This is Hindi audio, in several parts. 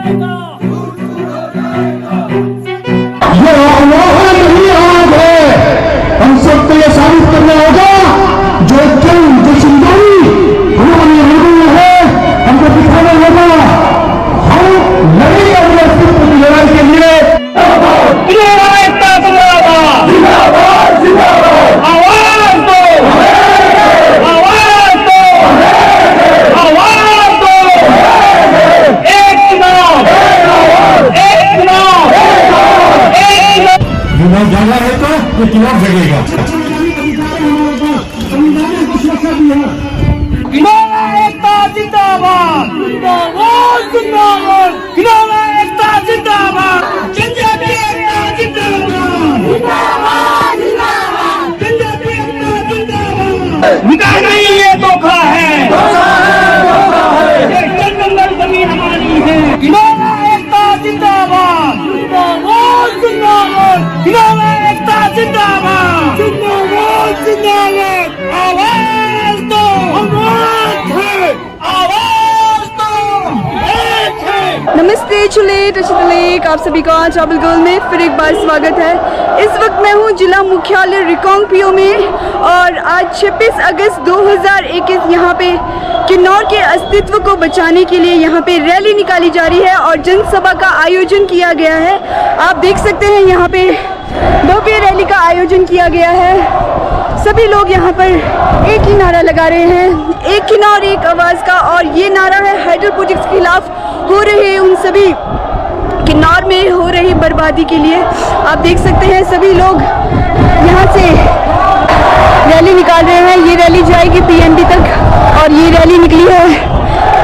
ये आवाज नहीं आवाज है। हम सबको ये साबित करना होगा जो जंग जो चिंगारी हमारे लोगों में है, हमको दिखाना होगा। हम लड़ेंगे अपने अस्तित्व की लड़ाई के लिए। आवाज दो, आवाज दो, आवाज दो। एक चुनाव, एक चुनाव, युवा जाना है तो ये चुनाव जगेगा। एकता जिंदाबाद, जिंदाबाद, जिंदाबाद, एकता जिंदाबाद, पंजाबी एकता जिंदाबाद, जिंदाबाद, जिंदाबाद, पंजाबी एकता जिंदाबाद। मिटा नहीं ये धोखा है, ये जंगल जमीन हमारी है। एकता जिंदाबाद, जिंदाबाद, जिंदाबाद, एकता जिंदाबाद, जिंदाबाद, जिंदाबाद। आवाज दो, आवाज है, आवाज दो, एक है। नमस्ते चुले टचलेक, आप सभी का ट्रैवल गर्ल में फिर एक बार स्वागत है। इस वक्त मैं हूँ जिला मुख्यालय रिकांगपिओ में और आज 26 अगस्त 2021 यहाँ पे किन्नौर के अस्तित्व को बचाने के लिए यहाँ पे रैली निकाली जा रही है और जनसभा का आयोजन किया गया है। आप देख सकते हैं यहाँ पे भव्य रैली का आयोजन किया गया है। सभी लोग यहाँ पर एक ही नारा लगा रहे हैं, एक किन्नौर एक आवाज़ का, और ये नारा है हाइडल प्रोजेक्ट के खिलाफ हो रहे उन सभी किन्नौर में हो रही बर्बादी के लिए। आप देख सकते हैं सभी लोग यहाँ से रैली निकाल रहे हैं। ये रैली जाएगी पीएनबी तक और ये रैली निकली है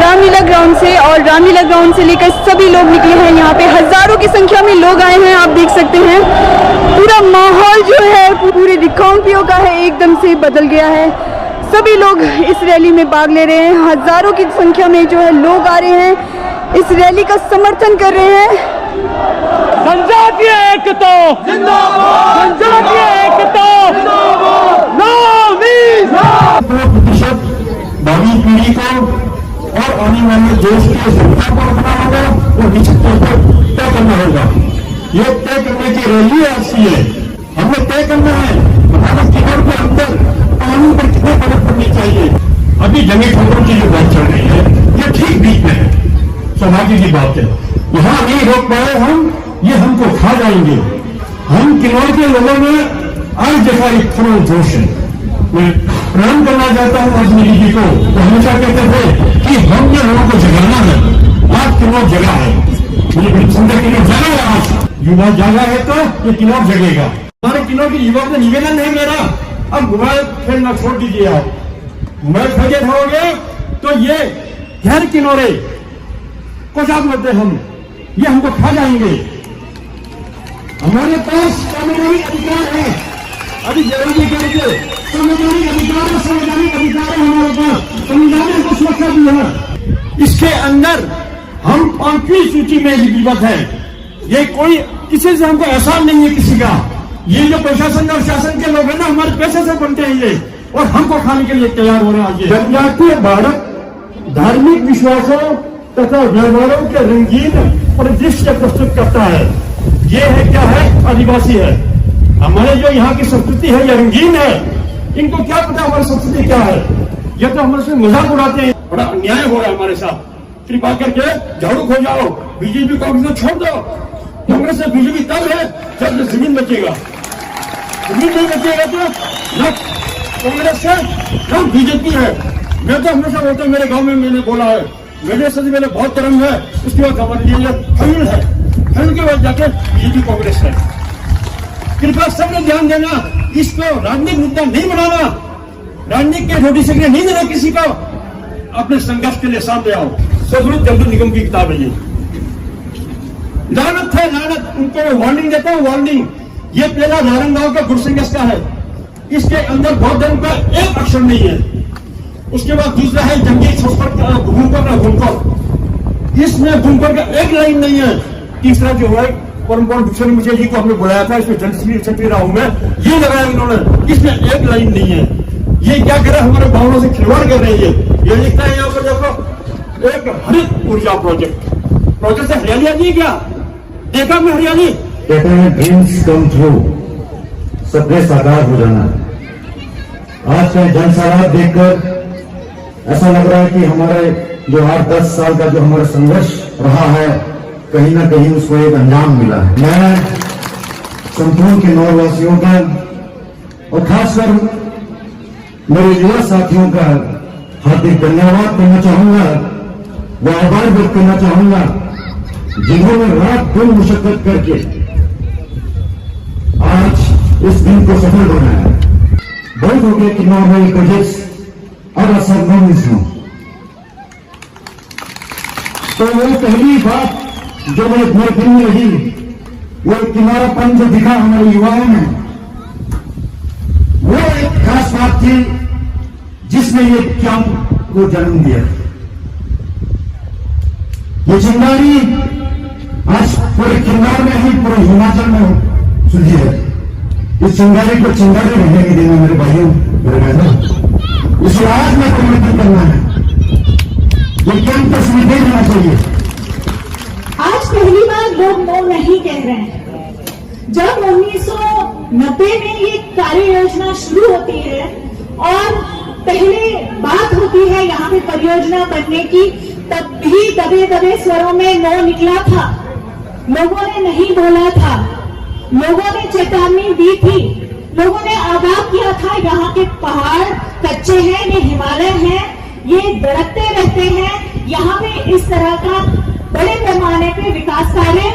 रामलीला ग्राउंड से और रामलीला ग्राउंड से लेकर सभी लोग निकले हैं। यहाँ पे हजारों की संख्या में लोग आए हैं। आप देख सकते हैं पूरा माहौल जो है पूरे रिकांगपिओ का है एकदम से बदल गया है। सभी लोग इस रैली में भाग ले रहे हैं। हजारों की संख्या में जो है लोग आ रहे हैं, इस रैली का समर्थन कर रहे हैं। जनजातीय एकता जिंदाबाद, जनजातीय एकता जिंदाबाद। प्रतिशत भावी पीढ़ी को और आने वाले देश के जनता को रखना होगा, वो निश्चित तौर पर तय करना होगा। ये तय करने की रैली ऐसी है, हमें तय करना है हमारे किन्नौर के अंदर कानून पर कितने फर्क पड़नी चाहिए। अभी जंगी खबरों की जो बात चल रही है ये ठीक बीच में है, सौभाग्य की बात है। यहाँ नहीं रोक पाए हम, ये हमको खा जाएंगे। हम किन्नौर के लोगों में आज जैसा एक थोड़ा जोश है। मैं प्रणाम करना चाहता हूँ राजनीति जी को। वो हमेशा कहते थे कि हमने लोगों को जगाना है, आज किन्नौर जगा है। मुझे बड़ी सुंदर किन्नौर जगा है। आज युवा जागा है तो ये किन्नौर जगेगा। हमारे किन्नौर के युवा का निवेदन है मेरा, अब मोबाइल खेलना छोड़ दीजिए। आप मोबाइल खेल खाओगे तो ये गैर किन्नौरे को क्या बोलते हम, ये हमको खा जाएंगे। हमारे पास संवैधानिक अधिकार है। अभी जरूरी करेंगे संवैधानिक अधिकार है, संवैधानिक अधिकार है हमारे पास, संविधान ने हमको सुरक्षा दी है। इसके अंदर हम 5वीं सूची में लिपिबद्ध है। ये कोई किसी से हमको एहसान नहीं है किसी का। ये जो प्रशासन और शासन के लोग हैं ना, हमारे पैसे से बनते हैं ये, और हमको खाने के लिए तैयार हो रहे हैं। जनजातीय भारत धार्मिक विश्वासों तथा व्यवहारों के रंगीन परिदृश्य प्रस्तुत करता है। ये है क्या है, आदिवासी है। हमारे जो यहाँ की संस्कृति है ये रंगीन है। इनको क्या पता हमारी संस्कृति क्या है, ये तो हमारे से मजाक उड़ाते हैं। बड़ा अन्याय हो रहा है हमारे साथ। कृपा करके झाड़ू खो जाओ, बीजेपी कांग्रेस छोड़ दो। कांग्रेस से बीजेपी तब है जब जमीन बचेगा, जमीन नहीं बचेगा तो न कांग्रेस है न बीजेपी है। मैं तो हमेशा बोलता हूँ, मेरे गाँव में मैंने बोला है, मेरे से मेरे बहुत कर्म है। उसके बाद हमारे लिए फैल है, फैल के बाद जाके बीजेपी कांग्रेस है। कृपया सबने ध्यान देना, इसको राजनीतिक मुद्दा नहीं बनाना, राजनीतिक के रोटी सेकने नहीं देना किसी को। अपने संघर्ष के लिए सामने आओ। सदरुद्ध जमदूत निगम की किताब है ये। लानत है, लानत। उनको वार्निंग देता हूँ, वार्निंग। ये पहला नारंगांव का गुरसंघर्ष का है, इसके अंदर बौद्ध धर्म का एक अक्षर नहीं है। उसके बाद दूसरा है जंगी भूमिका का भूमिका, इसमें भूमिका का एक लाइन नहीं है। तीसरा जो है परम भूषण मुझे जी को हमने बुलाया था, इसमें जनश्री रहा हूं मैं, ये लगाया उन्होंने, इसमें एक लाइन नहीं है। ये क्या कर रहे हैं, हमारे भावनाओं से खिलवाड़ कर रही है। ये लिखता है यहाँ पर देखो, एक हरित ऊर्जा प्रोजेक्ट। प्रोजेक्ट से हरियाली आती है क्या? देखा मैं हरियाली? कहते हैं ड्रीम्स कम ट्रू, सपने साकार हो जाना। आज का जनसभा देखकर ऐसा लग रहा है कि हमारे जो 8-10 साल का जो हमारा संघर्ष रहा है, कहीं ना कहीं उसको एक अंजाम मिला है। मैं संपूर्ण के नौवासियों का और खासकर मेरे युवा साथियों का हार्दिक धन्यवाद करना चाहूंगा, व आभार व्यक्त करना चाहूंगा, जिन्होंने रात दिन मुशक्कत करके आज इस दिन को सफल बनाया। बहुत हो गया कि नॉर्मल प्रोजेक्ट्स और असंभव हो। तो वो पहली बात जो मेरे दिल में रही, वो एक किनारापन जो दिखा हमारे युवाओं में, वो एक खास बात थी जिसने ये कैंप को जन्म दिया। ये चिंगारी आज पूरे किन्नौर में ही, पूरे हिमाचल में सुलझी है। इस चिंगारी को चिंगारी रहने नहीं देना मेरे भाइयों, मेरे बहनों। इसे आज में परिवर्तन करना है। ये कैंप को सुविधा देना चाहिए। आज पहली बार लोग नो नहीं कह रहे हैं। जब 1990 में ये कार्य योजना शुरू होती है और पहले बात होती है यहाँ पे परियोजना बनने की, तब भी दबे दबे स्वरों में नो निकला था। लोगों ने नहीं बोला था, लोगों ने चेतावनी दी थी, लोगों ने आगाह किया था यहाँ के पहाड़ कच्चे हैं, ये हिमालय हैं, ये दरकते रहते हैं, यहाँ पे इस तरह का बड़े पैमाने पे विकास कार्य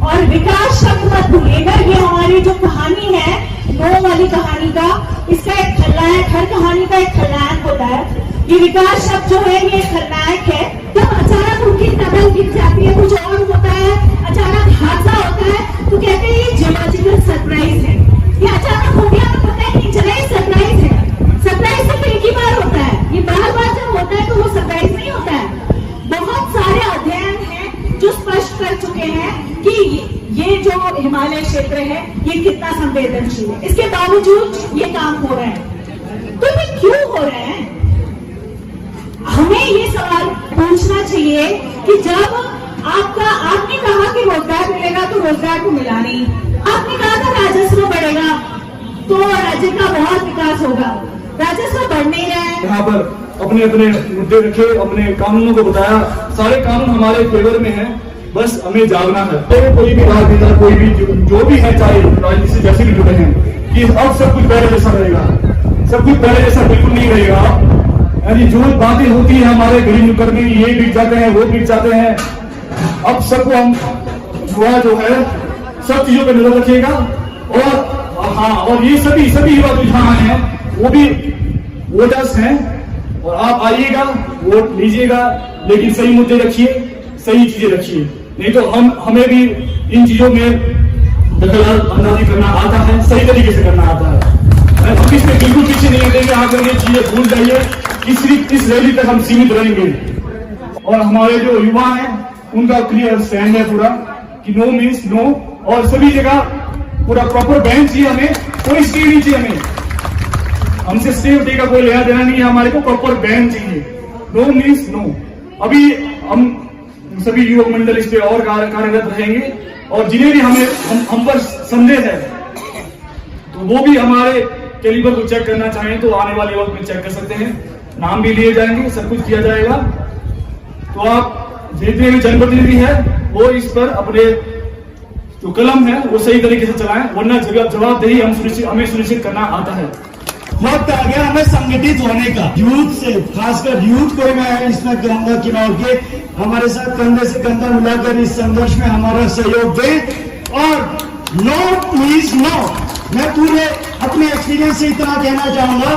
और विकास शब्द मत भूलिएगा। ये हमारी जो कहानी है, नो वाली कहानी का, इसका एक खलनायक, हर कहानी का एक खलनायक होता है। ये विकास शब्द जो है ये खलनायक है। जब अचानक उनकी तबीयत गिर जाती है, कुछ और होता है, अचानक हादसा होता है, तो कहते हैं ये जियोलॉजिकल सरप्राइज है। ये अचानक हो गया तो पता ही नहीं चला, ये सरप्राइज है। सरप्राइज सिर्फ एक ही बार होता है, ये बार बार जब होता है तो वो सरप्राइज नहीं होता है। बहुत सारे अध्ययन हैं जो स्पष्ट कर चुके हैं कि ये जो हिमालय क्षेत्र है ये कितना संवेदनशील है। इसके बावजूद ये काम हो रहे हैं। तो ये क्यों हो रहे हैं? हमें ये सवाल पूछना चाहिए कि जब आपने कहा कि रोजगार मिलेगा तो रोजगार को मिला नहीं, आपने कहा था राजस्व बढ़ेगा तो राज्य का बहुत विकास होगा, राजस्व बढ़ नहीं रहा है। यहाँ पर अपने अपने मुद्दे रखे, अपने कानूनों को बताया, सारे कानून हमारे फेवर में हैं, बस हमें जागना है। तो कोई भी राजनेता, कोई भी जो भी है, चाहे राजनीति से जैसे भी जुड़े हैं, कि अब सब कुछ पहले जैसा रहेगा, सब कुछ पहले जैसा बिल्कुल नहीं रहेगा। यानी जो बातें होती है हमारे गली नुक्कड़ में, ये बिक जाते हैं, वो बिक जाते हैं, अब सबको हम युवा जो है सब चीजों पर नजर रखिएगा। और हाँ, और ये सभी युवा जो यहाँ आए हैं वो भी वोटर्स हैं, और आप आइएगा, वोट लीजिएगा, लेकिन सही मुद्दे रखिए, सही चीजें रखिए, नहीं तो हमें भी इन चीजों में दखलअंदाजी करना आता है, सही तरीके से करना आता है। हम इसमें बिल्कुल पीछे नहीं हटेंगे, आकर ये चीजें भूल जाइए, इस रैली तक हम सीमित रहेंगे। और हमारे जो युवा हैं उनका क्लियर स्टैंड है पूरा कि नो मीन्स नो, और सभी जगह पूरा प्रॉपर बैन चाहिए हमें, कोई स्टे नहीं चाहिए हमें, हमसे स्टे का कोई लेना देना नहीं है, हमारे को प्रॉपर बैन चाहिए। No means no. अभी हम सभी युवक मंडल इस पे और कार्यरत रहेंगे, और जिन्हें भी हम पर संदेह है तो वो भी हमारे कैलिबर को चेक करना चाहें तो आने वाले वक्त में चेक कर सकते हैं, नाम भी लिए जाएंगे, सब कुछ किया जाएगा। तो आप जितने भी जनप्रतिनिधि है वो इस पर अपने जो कलम है वो सही तरीके से चलाएं, वरना जवाबदेही हमें सुनिश्चित करना आता है। वक्त आ गया हमें संगठित होने का। यूथ से, खासकर यूथ को मैं इसमें कहूंगा कि हमारे साथ कंधे से कंधा मिलाकर इस संघर्ष में हमारा सहयोग दे। और नो प्लीज नो, मैं पूरे अपने एक्सपीरियंस से इतना कहना चाहूंगा,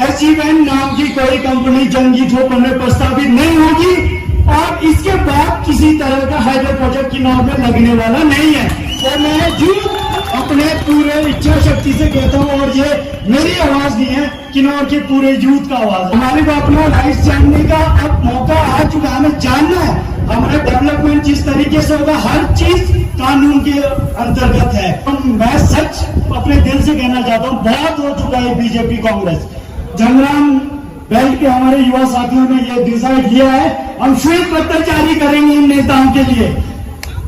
एचईवेन नाम की कोई कंपनी जंगी ठोकर में प्रस्तावित नहीं होगी, और इसके बाद किसी तरह का हाइड्रो प्रोजेक्ट किन्नौर में लगने वाला नहीं है। और मैं यूथ अपने पूरे इच्छा शक्ति से कहता हूँ, और ये मेरी आवाज नहीं है, किन्नौर के पूरे यूथ का आवाज। हमारे को अपना राइट जानने का अब मौका आ चुका है, हमें जानना है हमारा डेवलपमेंट जिस तरीके से होगा, हर चीज कानून के अंतर्गत है। मैं सच अपने दिल से कहना चाहता हूँ, बहुत हो चुका है बीजेपी कांग्रेस, जंगराम बेल्ट के हमारे युवा साथियों ने ये डिसाइड किया है, हम श्वेत पत्र जारी करेंगे इन नेताओं के लिए।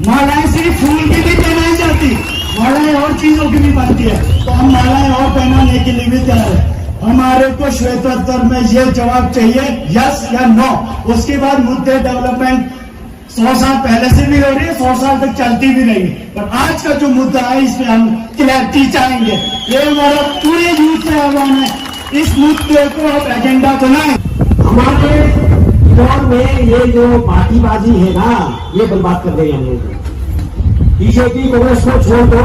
मालाएं सिर्फ फूल की भी पहनाई जाती, मालाएं और चीजों की भी बनती है, तो हम मालाएं और पहनाने के लिए भी तैयार है। हमारे को श्वेत पत्र में ये जवाब चाहिए, यस या नो। उसके बाद मुद्दे डेवलपमेंट 100 साल पहले से भी हो रही है, 100 साल तक चलती भी रहेगी, पर आज का जो मुद्दा है इसमें हम क्लैरिटी चाहेंगे। ये हमारा पूरे यूथ से आह्वान है, इस मुद्दे को आप एजेंडा बनाएं। हमारे दौर में ये जो पार्टीबाजी है ना, ये बर्बाद कर देगी हम लोग। बीजेपी कांग्रेस को छोड़ दो,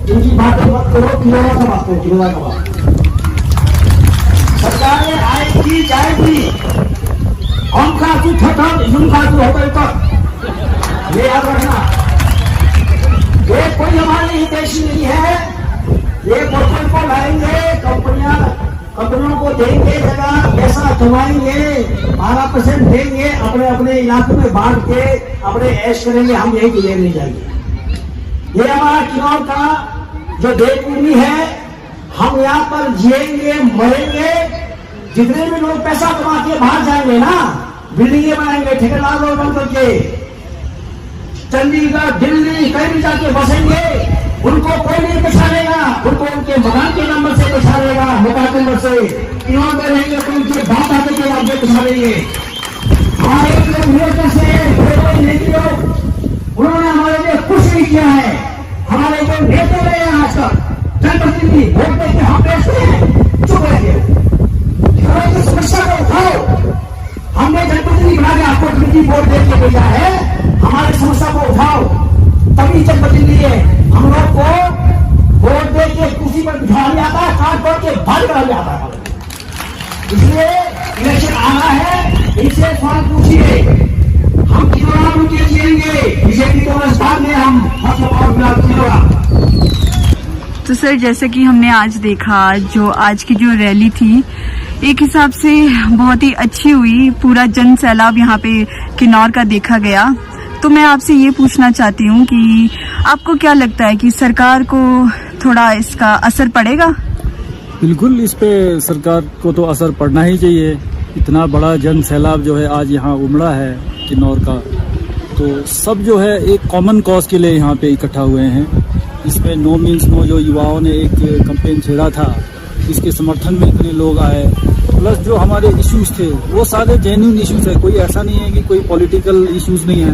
इनकी बातें मत करो, किलोरा का बात करो, किलोरा का बात। सरकारें आएगी जाएगी, हम खातू ठठन जुम खातू होटल तक, ये याद रखना। ये कोई हमारे हितैषी नहीं है। ये पोर्टल को लाएंगे, कंपनियों को देंगे जगह, पैसा कमाएंगे, 12% देंगे, अपने अपने इलाके में बांट के अपने ऐश करेंगे, हम यही क्लियर नहीं जाएंगे। ये हमारा किन्नौर का जो देवभूमि है, हम यहाँ पर जिएंगे मरेंगे। जितने भी लोग पैसा कमा के बाहर जाएंगे ना, बिल्डिंगे बनाएंगे ठेकेदार लोग बन करके, चंडीगढ़ दिल्ली कहीं भी जाके बसेंगे, उनको कोई नहीं पछाड़ेगा, उनको उनके मकान के नंबर से पछाड़ेगा, मकान नंबर से। इन्हों में रहेंगे तो उनके बात आते के बाद पछाड़ेंगे। हमारे लोग उन्होंने हमारे लिए कुछ नहीं किया है। हमारे जो नेता रहे हैं आज तक जनप्रतिनिधि वोट देके हम बैठते हैं, चुप रहिए, समस्या को उठाओ। हमने जनप्रतिनिधि बना के आपको प्रतिनिधि वोट देके भेजा है, हमारी समस्या को उठाओ, तभी जनप्रतिनिधि है। हम लोग को वोट दे के कुर्सी पर बिठा लिया था, काट तोड़ के बाहर करा लिया था। इसलिए इलेक्शन आना है, इनसे सवाल पूछिए, हम कितना रुपये जिएंगे, बीजेपी को स्थान में हम तो सर, जैसे कि हमने आज देखा, जो आज की जो रैली थी एक हिसाब से बहुत ही अच्छी हुई। पूरा जन सैलाब यहाँ पे किन्नौर का देखा गया। तो मैं आपसे ये पूछना चाहती हूँ कि आपको क्या लगता है कि सरकार को थोड़ा इसका असर पड़ेगा? बिल्कुल, इस पे सरकार को तो असर पड़ना ही चाहिए। इतना बड़ा जन सैलाब जो है आज यहाँ उमड़ा है किन्नौर का, तो सब जो है एक कॉमन कॉज के लिए यहाँ पे इकट्ठा हुए हैं। इसमें नो मीन्स नो जो युवाओं ने एक कैंपेन छेड़ा था, इसके समर्थन में इतने लोग आए। प्लस जो हमारे इश्यूज थे वो सारे जेन्युइन इश्यूज है, कोई ऐसा नहीं है कि कोई पॉलिटिकल इश्यूज नहीं है,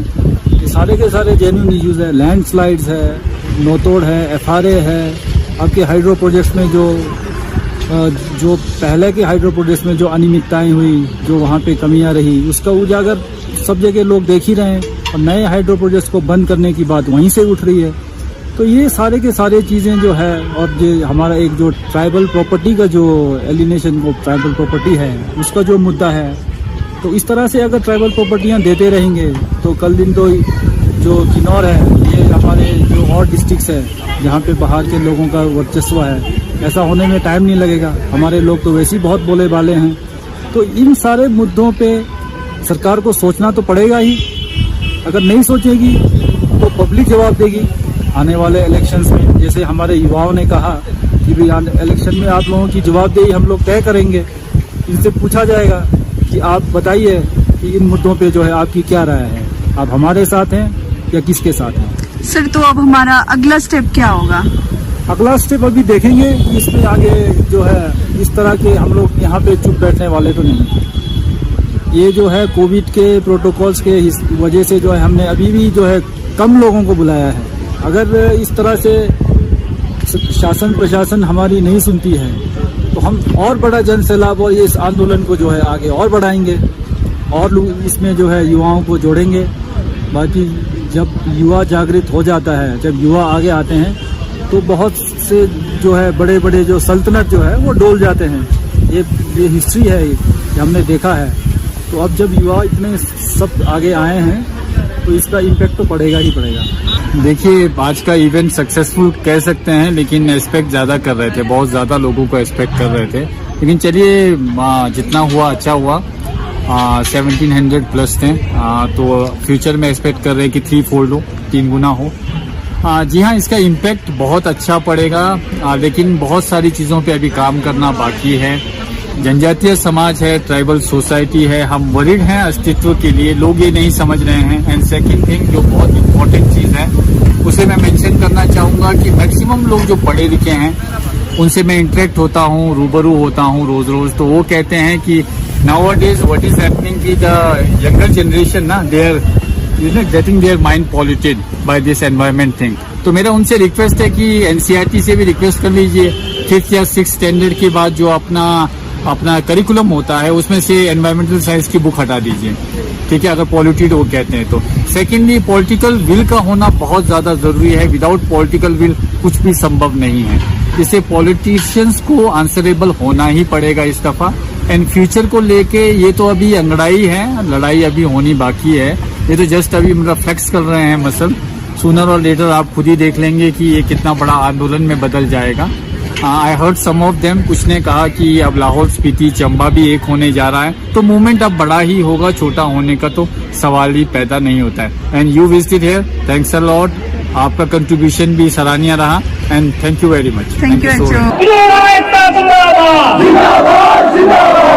ये सारे के सारे जेन्युइन इश्यूज है। लैंडस्लाइड्स है, नोतोड़ है, FRA है, आपके हाइड्रो प्रोजेक्ट्स में जो पहले के हाइड्रो प्रोजेक्ट्स में जो अनियमितताएं हुई, जो वहाँ पे कमियां रही, उसका उजागर सब जगह लोग देख ही रहे हैं। और नए हाइड्रो प्रोजेक्ट्स को बंद करने की बात वहीं से उठ रही है। तो ये सारे के सारे चीज़ें जो है, और जो हमारा एक जो ट्राइबल प्रॉपर्टी का जो एलिनेशन को ट्राइबल प्रॉपर्टी है उसका जो मुद्दा है, तो इस तरह से अगर ट्राइबल प्रॉपर्टियां देते रहेंगे तो कल दिन तो जो किन्नौर है, ये हमारे जो और डिस्ट्रिक्ट्स है जहाँ पे बाहर के लोगों का वर्चस्व है, ऐसा होने में टाइम नहीं लगेगा। हमारे लोग तो वैसे ही बहुत बोले वाले हैं। तो इन सारे मुद्दों पे सरकार को सोचना तो पड़ेगा ही। अगर नहीं सोचेगी तो पब्लिक जवाब देगी आने वाले इलेक्शंस में। जैसे हमारे युवाओं ने कहा कि भाई इलेक्शन में आप लोगों की जवाबदेही हम लोग तय करेंगे। इनसे पूछा जाएगा कि आप बताइए कि इन मुद्दों पे जो है आपकी क्या राय है, आप हमारे साथ हैं या किसके साथ हैं? सर, तो अब हमारा अगला स्टेप क्या होगा? अगला स्टेप अभी देखेंगे। इसमें आगे जो है इस तरह के हम लोग यहाँ पे चुप बैठने वाले तो नहीं। ये जो है कोविड के प्रोटोकॉल्स के वजह से जो है हमने अभी भी जो है कम लोगों को बुलाया है। अगर इस तरह से शासन प्रशासन हमारी नहीं सुनती है तो हम और बड़ा जन सैलाब और ये इस आंदोलन को जो है आगे और बढ़ाएंगे और लोग इसमें जो है युवाओं को जोड़ेंगे। बाकी जब युवा जागृत हो जाता है, जब युवा आगे आते हैं तो बहुत से जो है बड़े बड़े जो सल्तनत जो है वो डोल जाते हैं। ये हिस्ट्री है, ये हमने देखा है। तो अब जब युवा इतने सब आगे आए हैं तो इसका इम्पैक्ट तो पड़ेगा ही पड़ेगा। देखिए, आज का इवेंट सक्सेसफुल कह सकते हैं, लेकिन एक्सपेक्ट ज़्यादा कर रहे थे, बहुत ज़्यादा लोगों को एक्सपेक्ट कर रहे थे। लेकिन चलिए, जितना हुआ अच्छा हुआ। 1700 प्लस थे, तो फ्यूचर में एक्सपेक्ट कर रहे हैं कि 3-4 हो, 3 गुना हो। जी हाँ, इसका इम्पैक्ट बहुत अच्छा पड़ेगा, लेकिन बहुत सारी चीज़ों पे अभी काम करना बाकी है। जनजातीय समाज है, ट्राइबल सोसाइटी है, हम वरीड हैं अस्तित्व के लिए, लोग ये नहीं समझ रहे हैं। एंड सेकंड थिंग जो बहुत इम्पोर्टेंट चीज है उसे मैं मेंशन करना चाहूंगा कि मैक्सिमम लोग जो पढ़े लिखे हैं उनसे मैं इंटरेक्ट होता हूँ, रूबरू होता हूँ रोज रोज, तो वो कहते हैं कि नाउअडेज व्हाट इज हैपनिंग की द यंगर जनरेशन ना they are getting their mind polluted by this environment thing. तो मेरा उनसे रिक्वेस्ट है कि एनसीईआरटी से भी रिक्वेस्ट कर लीजिए 5th या 6th स्टैंडर्ड के बाद जो अपना करिकुलम होता है उसमें से एनवायरमेंटल साइंस की बुक हटा दीजिए, ठीक है, अगर पॉल्यूटेड वो कहते हैं तो। सेकेंडली पॉलिटिकल विल का होना बहुत ज्यादा जरूरी है। विदाउट पॉलिटिकल विल कुछ भी संभव नहीं है। इससे पॉलिटिशियंस को आंसरेबल होना ही पड़ेगा इस दफा। एंड फ्यूचर को लेके ये तो अभी अंगड़ाई है, लड़ाई अभी होनी बाकी है। ये तो जस्ट अभी मतलब फ्लेक्स कर रहे हैं मसल, सूनर और लेटर आप खुद ही देख लेंगे कि ये कितना बड़ा आंदोलन में बदल जाएगा। I heard some of them, कुछ ने कहा कि अब लाहौल स्पीति चंबा भी एक होने जा रहा है, तो मूवमेंट अब बड़ा ही होगा, छोटा होने का तो सवाल ही पैदा नहीं होता है। And you visited here, thanks a lot, आपका कंट्रीब्यूशन भी सराहनीय रहा and thank you very much. Thank you. जिंदाबाद जिंदाबाद।